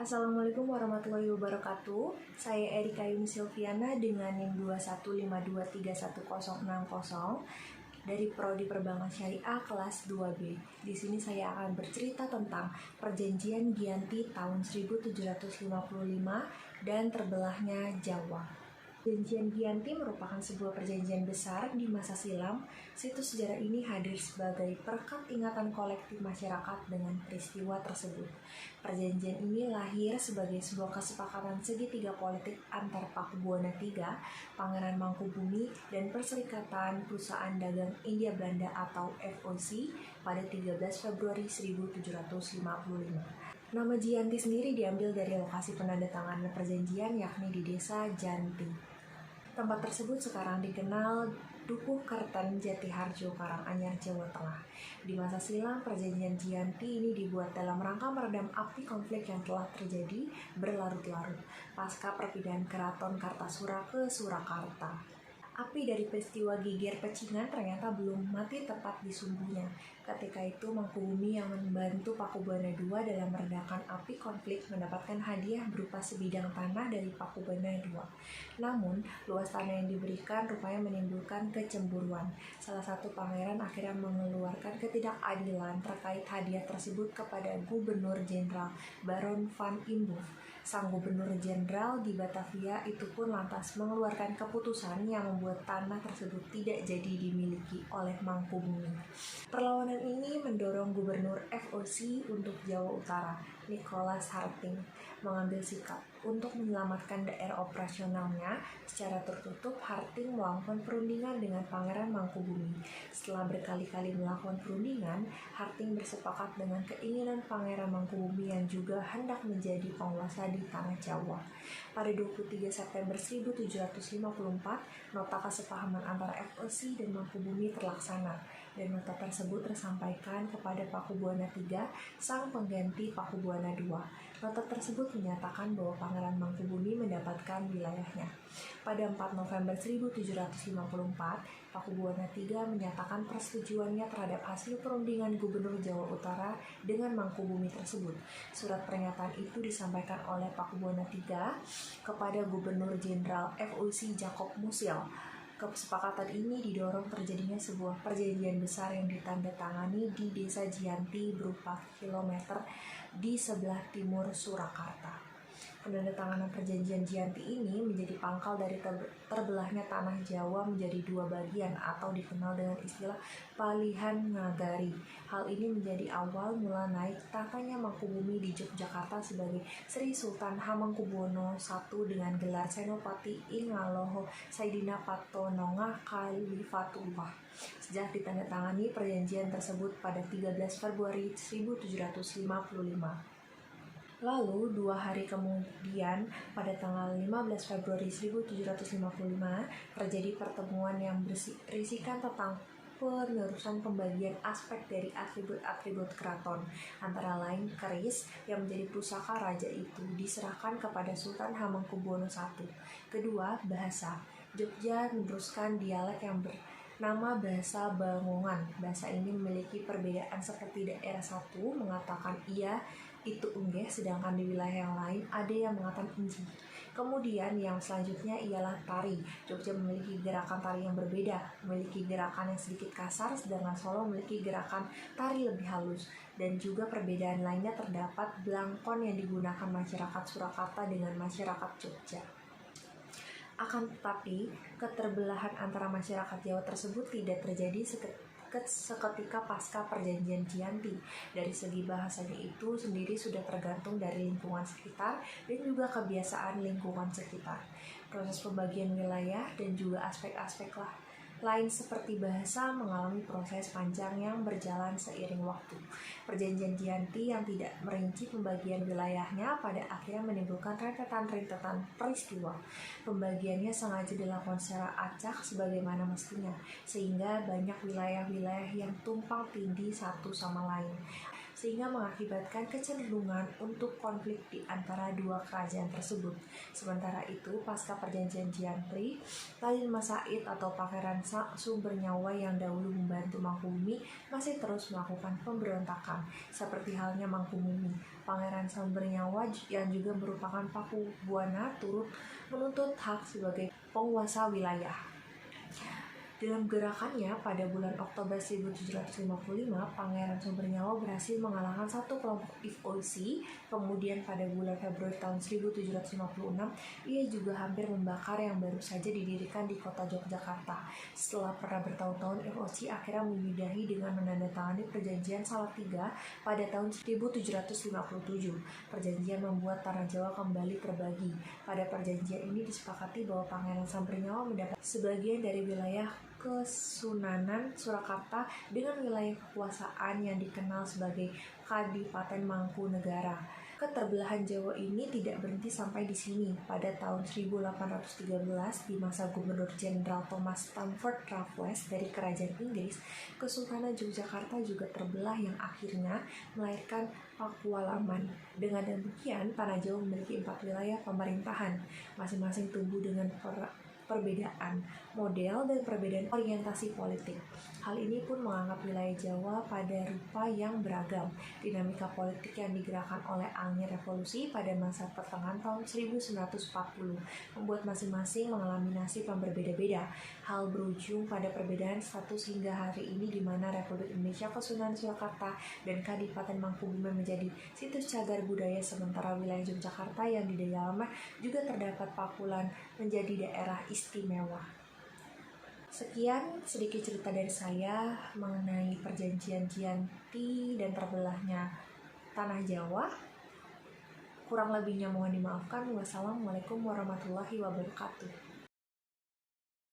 Assalamualaikum warahmatullahi wabarakatuh. Saya Erika Yuni Silviana dengan NIM 2152316060 dari Prodi Perbankan Syariah kelas 2B. Di sini saya akan bercerita tentang Perjanjian Giyanti tahun 1755 dan terbelahnya Jawa. Perjanjian Giyanti merupakan sebuah perjanjian besar di masa silam. Situs sejarah ini hadir sebagai perekat ingatan kolektif masyarakat dengan peristiwa tersebut. Perjanjian ini lahir sebagai sebuah kesepakatan segitiga politik antar Pakubuwana III, Pangeran Mangkubumi, dan Perserikatan Perusahaan Dagang India Belanda atau FOC pada 13 Februari 1755. Nama Giyanti sendiri diambil dari lokasi penandatanganan perjanjian, yakni di desa Janti. Tempat tersebut sekarang dikenal Dukuh Kerten, Jatiharjo, Karanganyar, Jawa Tengah. Di masa silam, perjanjian Giyanti ini dibuat dalam rangka meredam api konflik yang telah terjadi berlarut-larut pasca perpindahan Keraton Kartasura ke Surakarta. Api dari peristiwa Geger Pecingan ternyata belum mati tepat di sumbunya. Ketika itu Mangkubumi yang membantu Pakubuwana II dalam meredakan api konflik mendapatkan hadiah berupa sebidang tanah dari Pakubuwana II. Namun, luas tanah yang diberikan rupanya menimbulkan kecemburuan. Salah satu pangeran akhirnya mengeluarkan ketidakadilan terkait hadiah tersebut kepada Gubernur Jenderal Baron van Imhoff. Sang Gubernur Jenderal di Batavia itu pun lantas mengeluarkan keputusan yang membuat tanah tersebut tidak jadi dimiliki oleh Mangkubumi. Perlawanan ini mendorong Gubernur FOC untuk Jawa Utara, Nicholas Harting, mengambil sikap untuk menyelamatkan daerah operasionalnya. Secara tertutup, Harting melakukan perundingan dengan Pangeran Mangkubumi. Setelah berkali-kali melakukan perundingan, Harting bersepakat dengan keinginan Pangeran Mangkubumi yang juga hendak menjadi penguasa di tanah Jawa. Pada 23 September 1754, nota kesepahaman antara FOC dan Mangkubumi terlaksana, dan nota tersebut tersampaikan kepada Pakubuwana III, sang pengganti Pakubuwana II. Nota tersebut menyatakan bahwa Pangeran Mangkubumi mendapatkan wilayahnya. Pada 4 November 1754, Pakubuwana III menyatakan persetujuannya terhadap hasil perundingan Gubernur Jawa Utara dengan Mangkubumi tersebut. Surat pernyataan itu disampaikan oleh Pakubuwana III kepada Gubernur Jenderal FOC Jacob Musil. Kesepakatan ini didorong terjadinya sebuah perjanjian besar yang ditandatangani di desa Giyanti berupa kilometer di sebelah timur Surakarta. Penandatanganan perjanjian Giyanti ini menjadi pangkal dari terbelahnya tanah Jawa menjadi dua bagian atau dikenal dengan istilah Palihan Ngagari. Hal ini menjadi awal mula naik tatanya Mangkubumi di Yogyakarta sebagai Sri Sultan Hamengkubuwono I dengan gelar Senopati ing Ngaloho Saidina Patonongah Khalifatullah. Sejak ditandatangani perjanjian tersebut pada 13 Februari 1755. Lalu, 2 hari kemudian, pada tanggal 15 Februari 1755, terjadi pertemuan yang berisikan tentang penerusan pembagian aspek dari atribut-atribut keraton. Antara lain, keris yang menjadi pusaka raja itu diserahkan kepada Sultan Hamengkubuwono I. Kedua, bahasa. Jogja meneruskan dialek yang bernama bahasa Bangongan. Bahasa ini memiliki perbedaan seperti daerah satu mengatakan iya, itu enggeh, sedangkan di wilayah yang lain ada yang mengatakan enji. Kemudian yang selanjutnya ialah tari. Jogja memiliki gerakan tari yang berbeda, memiliki gerakan yang sedikit kasar, sedangkan Solo memiliki gerakan tari lebih halus. Dan juga perbedaan lainnya terdapat belangkon yang digunakan masyarakat Surakarta dengan masyarakat Jogja. Akan tetapi, keterbelahan antara masyarakat Jawa tersebut tidak terjadi seketika pasca perjanjian Giyanti. Dari segi bahasanya itu sendiri sudah tergantung dari lingkungan sekitar dan juga kebiasaan lingkungan sekitar. Proses pembagian wilayah dan juga aspek-aspek lain seperti bahasa mengalami proses panjang yang berjalan seiring waktu. Perjanjian Giyanti yang tidak merinci pembagian wilayahnya pada akhirnya menimbulkan rentetan-rentetan peristiwa. Pembagiannya sengaja dilakukan secara acak sebagaimana mestinya, sehingga banyak wilayah-wilayah yang tumpang tindih satu sama lain. sehingga mengakibatkan kecenderungan untuk konflik di antara dua kerajaan tersebut. Sementara itu, pasca perjanjian Giantri, Raden Mas Said atau Pangeran Sumber Nyawa yang dahulu membantu Mangkubumi masih terus melakukan pemberontakan. Seperti halnya Mangkubumi, Pangeran Sumber Nyawa yang juga merupakan Paku Buwana turut menuntut hak sebagai penguasa wilayah. Dalam gerakannya, pada bulan Oktober 1755, Pangeran Sumber Nyawa berhasil mengalahkan satu kelompok FOC. Kemudian pada bulan Februari tahun 1756, ia juga hampir membakar yang baru saja didirikan di kota Yogyakarta. Setelah pernah bertahun-tahun, FOC akhirnya menyudahi dengan menandatangani perjanjian Salatiga pada tahun 1757. Perjanjian membuat tanah Jawa kembali terbagi. Pada perjanjian ini disepakati bahwa Pangeran Sumber Nyawa mendapat sebagian dari wilayah Kesunanan Surakarta dengan wilayah kekuasaan yang dikenal sebagai Kadipaten Mangkunegara. Keterbelahan Jawa ini tidak berhenti sampai di sini. Pada tahun 1813, di masa Gubernur Jenderal Thomas Stamford Raffles dari Kerajaan Inggris, Kesultanan Yogyakarta juga terbelah yang akhirnya melahirkan Pakualaman. Dengan demikian, tanah Jawa memiliki 4 wilayah pemerintahan, masing-masing tumbuh dengan perbedaan model dan perbedaan orientasi politik. Hal ini pun menganggap wilayah Jawa pada rupa yang beragam. Dinamika politik yang digerakkan oleh angin revolusi pada masa pertengahan tahun 1940 membuat masing-masing mengalami nasib yang berbeda-beda. Hal berujung pada perbedaan status hingga hari ini di mana Republik Indonesia Kesunanan Surakarta dan Kadipaten Mangkubumi menjadi situs cagar budaya, sementara wilayah Yogyakarta yang di dalamnya juga terdapat Pakulan menjadi daerah istimewa. Sekian sedikit cerita dari saya mengenai perjanjian Giyanti dan terbelahnya tanah Jawa. Kurang lebihnya mohon dimaafkan. Wassalamualaikum warahmatullahi wabarakatuh.